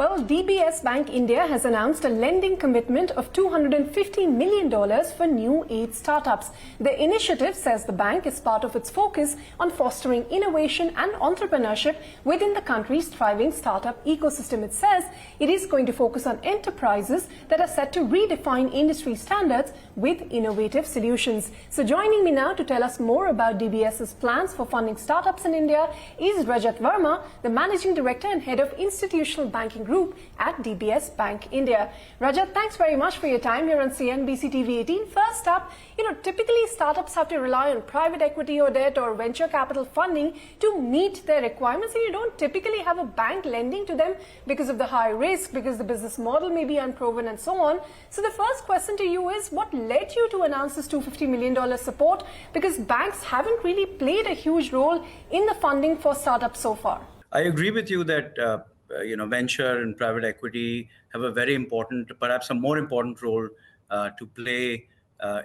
Well, DBS Bank India has announced a lending commitment of $250 million for new age startups. The initiative says the bank is part of its focus on fostering innovation and entrepreneurship within the country's thriving startup ecosystem. It says it is going to focus on enterprises that are set to redefine industry standards with innovative solutions. So joining me now to tell us more about DBS's plans for funding startups in India is Rajat Verma, the Managing Director and Head of Institutional Banking Group at DBS Bank India. Rajat, thanks very much for your time here on CNBC-TV18. First up, typically startups have to rely on private equity or debt or venture capital funding to meet their requirements, and you don't typically have a bank lending to them because of the high risk, because the business model may be unproven and so on. So the first question to you is, what led you to announce this $250 million support? Because banks haven't really played a huge role in the funding for startups so far. I agree with you that venture and private equity have a very important, perhaps a more important role to play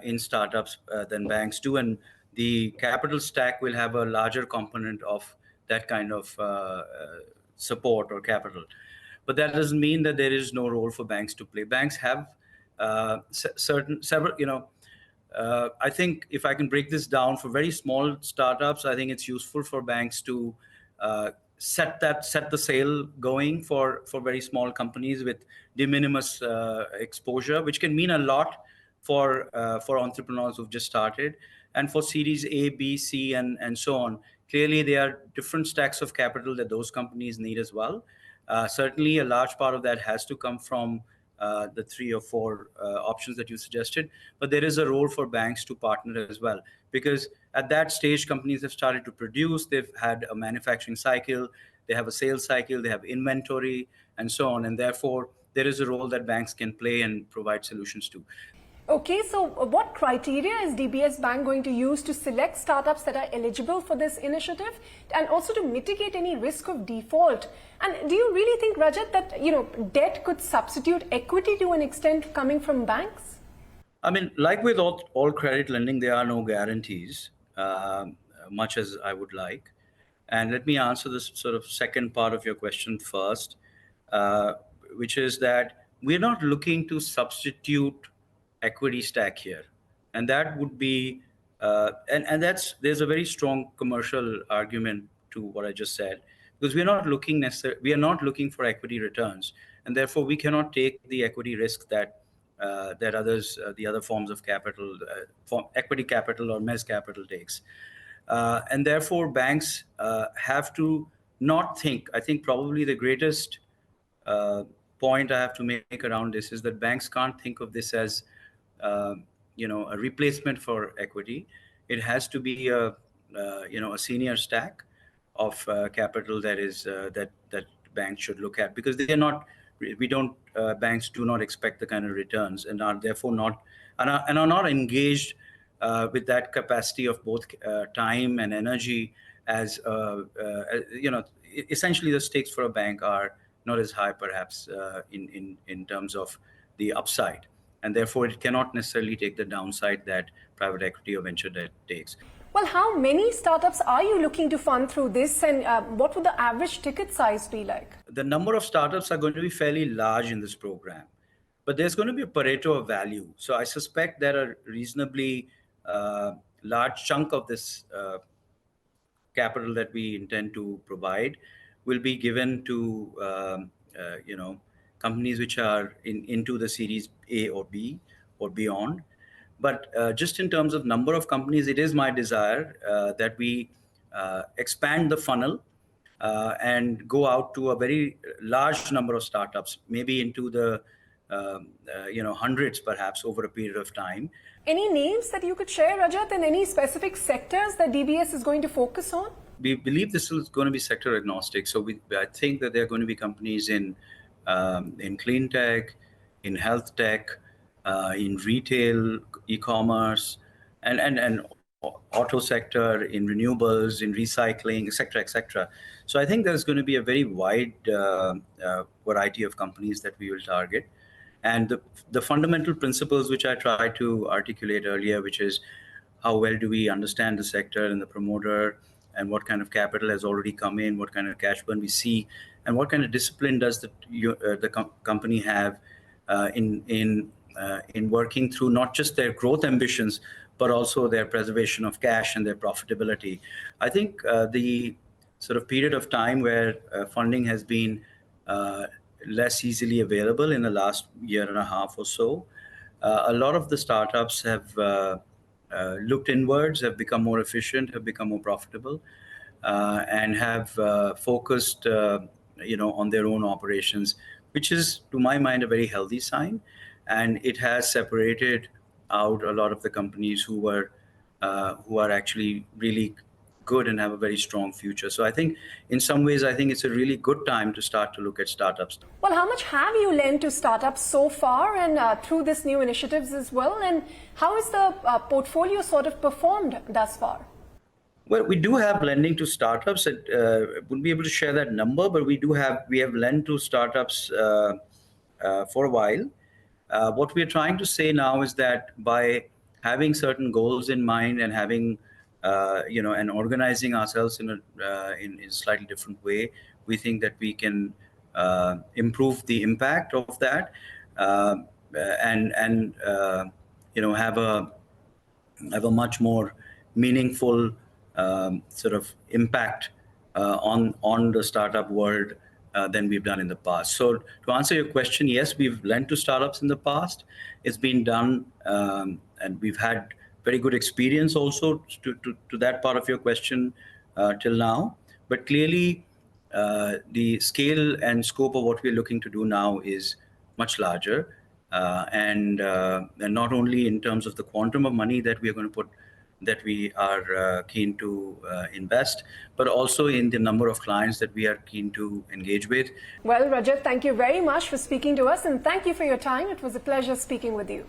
in startups than banks do, and the capital stack will have a larger component of that kind of support or capital. But that doesn't mean that there is no role for banks to play. Banks have several. I think if I can break this down for very small startups, I think it's useful for banks to set the sail going for very small companies with de minimis exposure, which can mean a lot for entrepreneurs who've just started. And for Series A, B, C, and so on, clearly there are different stacks of capital that those companies need as well. Certainly, a large part of that has to come from the 3 or 4 options that you suggested, but there is a role for banks to partner as well, because at that stage, companies have started to produce, they've had a manufacturing cycle, they have a sales cycle, they have inventory, and so on, and therefore, there is a role that banks can play and provide solutions to. Okay, so what criteria is DBS Bank going to use to select startups that are eligible for this initiative, and also to mitigate any risk of default? And do you really think, Rajat, that debt could substitute equity to an extent coming from banks? I mean, like with all credit lending, there are no guarantees, much as I would like. And let me answer this sort of second part of your question first, which is that we're not looking to substitute equity stack here, and that would be there's a very strong commercial argument to what I just said, because we are not looking for equity returns, and therefore we cannot take the equity risk that others, the other forms of capital, equity capital or mezz capital takes, and therefore banks have to not think. I think probably the greatest point I have to make around this is that banks can't think of this as a replacement for equity. It has to be a senior stack of capital that is that banks should look at, because they are not. Banks do not expect the kind of returns, and are therefore not and are not engaged with that capacity of both time and energy as essentially the stakes for a bank are not as high perhaps in terms of the upside. And therefore, it cannot necessarily take the downside that private equity or venture debt takes. Well, how many startups are you looking to fund through this, and what would the average ticket size be like? The number of startups are going to be fairly large in this program, but there's going to be a Pareto of value. So I suspect that a reasonably large chunk of this capital that we intend to provide will be given to companies which are into the Series A or B or beyond. But just in terms of number of companies, it is my desire that we expand the funnel and go out to a very large number of startups, maybe into the hundreds perhaps over a period of time. Any names that you could share, Rajat, and any specific sectors that DBS is going to focus on? We believe this is going to be sector agnostic. So I think that there are going to be companies in clean tech, in health tech, in retail, e-commerce, and auto sector, in renewables, in recycling, et cetera. So I think there's going to be a very wide variety of companies that we will target. And the fundamental principles which I tried to articulate earlier, which is how well do we understand the sector and the promoter, and what kind of capital has already come in, what kind of cash burn we see, and what kind of discipline does the company have in working through not just their growth ambitions, but also their preservation of cash and their profitability. I think the sort of period of time where funding has been less easily available in the last year and a half or so, a lot of the startups have looked inwards, have become more efficient, have become more profitable, and have focused, on their own operations, which is, to my mind, a very healthy sign. And it has separated out a lot of the companies who are actually really good and have a very strong future. So I think in some ways, I think it's a really good time to start to look at startups. Well, how much have you lent to startups so far and through this new initiatives as well? And how has the portfolio sort of performed thus far? Well, we do have lending to startups. I wouldn't be able to share that number, but we have lent to startups for a while. What we're trying to say now is that by having certain goals in mind and having and organizing ourselves in a slightly different way, we think that we can improve the impact of that, and have a much more meaningful sort of impact on the startup world than we've done in the past. So to answer your question, yes, we've lent to startups in the past. It's been done, and we've had very good experience also to that part of your question till now. But clearly, the scale and scope of what we're looking to do now is much larger, and not only in terms of the quantum of money that we are going to put, that we are keen to invest, but also in the number of clients that we are keen to engage with. Well, Rajat, thank you very much for speaking to us, and thank you for your time. It was a pleasure speaking with you.